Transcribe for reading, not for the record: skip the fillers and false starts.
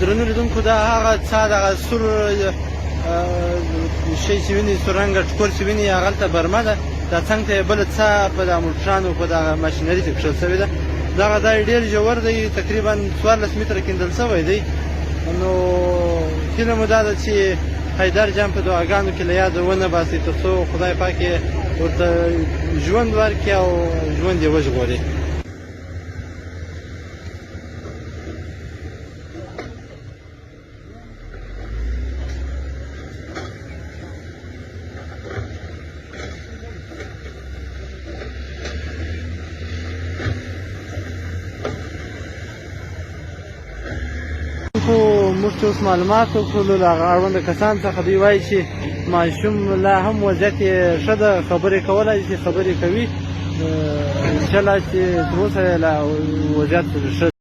درنو لیدونکو دا هغه څه دغه سور شی چې ویني سور رنګه ټکور چې ویني هغلته برمه ده دا څنګ ته یې بله څه په دغه موټرانو په دغه ماشینري کې کښل شوې ده دغه ځای ډېر ژور دی تقریبا 14 متره کیندل شوی دی نو هیله مو دا ده چې حیدر جان په دعاګانو کې له یاده ونه باسي تر څو خدای پاک یې ورته ژوند ورکړي او ژوند یې وژغوري موږ چې اوس معلومات وکړلو له هغه اړونده کسانو څخه دوی وایي چې ماشوم لا هم وضعیت یې ښه ده خبرې کولی شي خبرې کوي انشاءالله چې تر اوسه یې لا وضعیت ښه ده